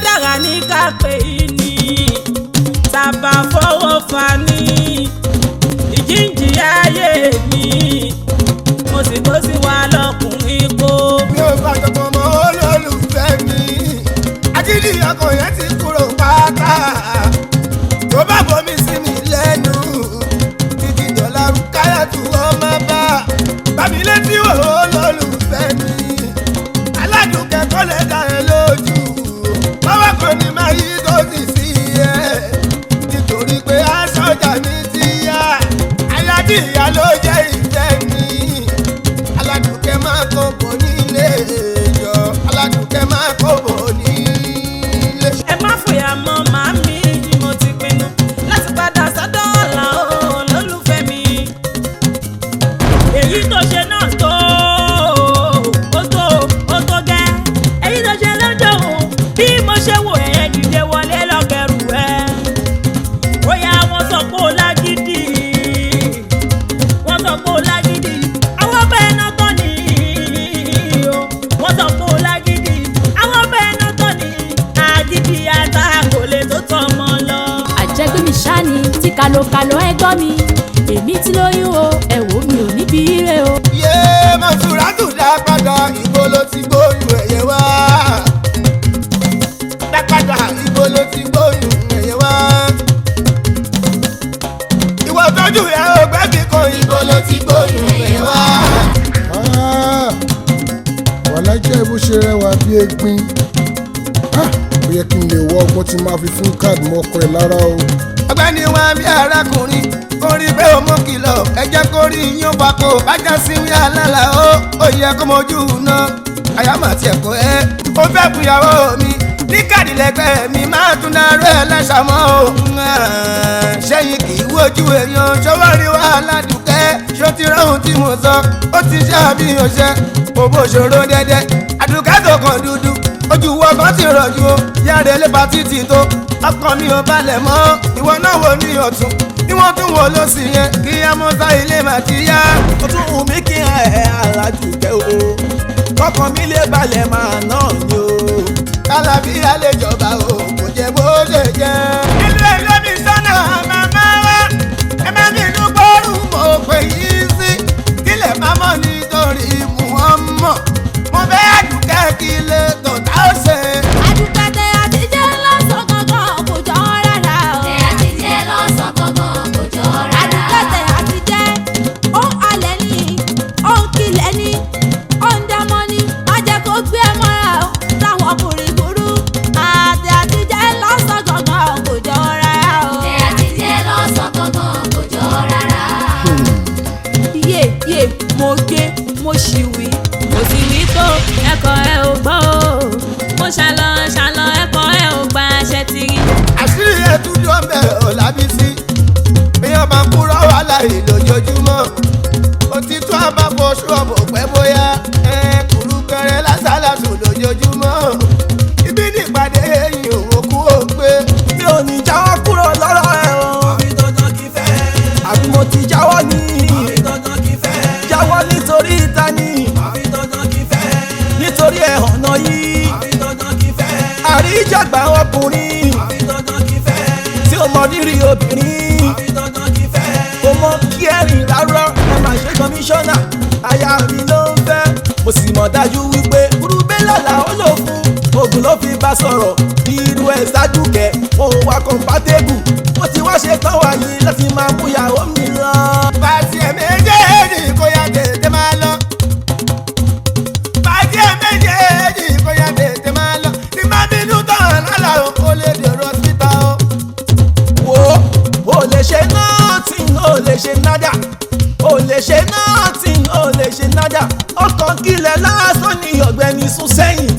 kádàrá ní kápẹ́ yìí ni tàbá fọwọ́ fà ní ìjíǹjì ayé mi mo sì kó sí wa lọkùnrin kó. mi ò bá jọpọ̀ mọ́ olólùfẹ́ mi agídí ọkàn yẹn ti kúrò pátá tó bá bomi sí mi lẹ́nu títí dọ̀là rúkáyà tí wọ́n máa bá mi létí wò olólùfẹ́ mi aládùúkẹ́ kọ́ lè dá ẹ lójú báwa kan ní máa yí tó sì sí ẹ nítorí pé aṣọ́jà mi ti yá ayábí ìyá ló jẹ́ ìfẹ́ mi aládùúkẹ́ máa kó bọ̀ nílé ìjọ aládùúkẹ́ máa kó bọ̀ nílé. ẹ má fòyà mọ́ màmí ni mo ti pinnu láti padà sọ́dọ̀ ọ̀la olólùfẹ́ mi èyí tó ṣe náà tó gẹ́ èyí tó ṣe lọ́jọ́ òun bí mo ṣe wò ẹ̀ dìde wọlé lọ́gẹ̀rù ẹ̀ bóyá wọ́n sọ pé ó lágídí àwọn bẹ́ẹ̀ náà tán ni wọ́n sọ pé ó lágídí àwọn bẹ́ẹ̀ náà tán ni àgídí ata kò lè tó tọ́ ọmọ lọ. àjẹgbé mi ṣáni tí kalokalo ẹgbọ́n mi èmi tí lóyún o ẹ̀wò mi ò níbi ire o. yé Mọ́súrátù dá padà ìbò ló ti gbóyún ẹ̀yẹ wá dá padà ìbò ló ti gbóyún ẹ̀yẹ wá ìwọ tọ́jú ẹ ò gbẹ́bí kan ìbò ló ti gbóyún ẹ̀yẹ wá. wàlájẹ́ bó ṣe rẹwà bí egbin ó yẹ kí n lè wọ ọgbọ́n tí máa fi fún káàdì mọ́kọ ẹ̀ lára o. ọ̀gbẹ́ni wa bí arákùnrin kó rí pé o mú kìlọ̀ ẹ jẹ́ kó rí yín pàkó bájá sí wí àlàlà ó yẹ kó mojú náà àyàmọ̀ àti ẹ̀kọ́ ẹ ó fẹ́ fúyàwó mi ní káàdì lẹ́gbẹ̀ẹ́ mi máa tún dáró ẹ lẹ́sàmọ́ o ṣẹ́yìn kì í wojú èèyàn ṣọwọ́ rí wàhálà dùkẹ́ ṣó ti rọ́hùn tí mo sọ ó ti ṣe àbíyàn ṣe òbò ṣòro dẹ́dẹ́ àdùkẹ́ tó kàn dúdú ojú wọ kan ti rọ̀jù o yára lépa títì tó ọkàn mi ò balẹ̀ mọ́ ìwọ náà wò ní ọ̀tún bí wọ́n tún wò ló sì yẹn kí amọ́sá ilé mà ti yá. ó tún wù mí kí ẹ Aládùkẹ́ o kọ́kàn mi lè balẹ̀ máa náà ni o kálábí àlejọba o kò jẹ́ bó ṣe jẹ́. ìlú ẹlẹ́mi sọ́nà màmá wa ẹ má bínú gbọ́rù mo pè yín sí kílẹ̀ má mọ̀ nítorí Muhammad mo fẹ́ Àdùkẹ́ kí lè tó tá ó ṣe. Àdùkẹ́ tẹ àtijọ́ lọ́sàn kankan kò jọ rárá o. tẹ àtijọ́ lọ́sàn kankan kò jọ rárá. Àdùkẹ́ tẹ àtijọ́ ó ń halẹ̀ ní ó ń kilẹ̀ ní ó ń dámọ́ ní má jẹ́ kó gbé ẹ mọ́ra o táwọn ọkùnrin burú àtẹ àtijọ́ lọ́sàn kankan kò jọ rárá o. tẹ àtijọ́ lọ́sàn kankan kò jọ rárá. yé mo gé mo ṣì wí. mo sì wí tó ẹ̀kọ́ ẹ ò gbọ́ o mo ṣàlọ́ ẹ̀kọ́ ẹ ò gba aṣẹ ti rí. àṣírí ẹtújọ́ bẹ̀rẹ̀ Ọlábísí èèyàn máa ń kúrò wàhálà lójoojúmọ́ òtítọ́ àbábọ̀ ṣọ́ọ̀bù pẹ́ bóyá kùrùkẹrẹ lásàlásù lójoojúmọ́ ibi nípàdé èyí òun kú ó gbé. mi ò ní jáwọ́ kúrò lọ́rọ̀ ẹ̀ o. àfi dandan kí fẹ́. àbí mo ti jáwọ́ ní. àfi dandan kí fẹ́. jáwọ́ nítorí ìta ni. àfi dandan kí fẹ́. nítorí ẹ̀hànà yìí. àfi dandan kí fẹ́. àríjàgbá ọkùnrin. àfi dandan kí fẹ́. tí o mọ rírì obìnrin. àfi dandan kí fẹ́. o mọ kí ẹ̀rìn rárá ẹ máa ṣe kọmíṣánná aya mi ló ń fẹ́. mo sì mọ̀ dájú wípé burúbélà làwọn lò fún oògùn ló fi bá sọ̀rọ̀ irú ẹ̀ Sádùkẹ́ òun wà kọ̀ǹpátébù ó ti wá ṣe tán wáyé láti máa mú ìyàwó mi lọ. pàtì ẹ̀ méjèèjì kó yá tètè máa lọ. pàtì ẹ̀ méjèèjì kó yá tètè máa lọ. tí má bínú tán lálá o lè dèrò síta o. wo o lè ṣe nothing o lè ṣe nada o lè ṣe nothing o lè ṣe nada ọkàn kílẹ̀ lásán ni ọ̀gbẹ́ni sún sẹ́yìn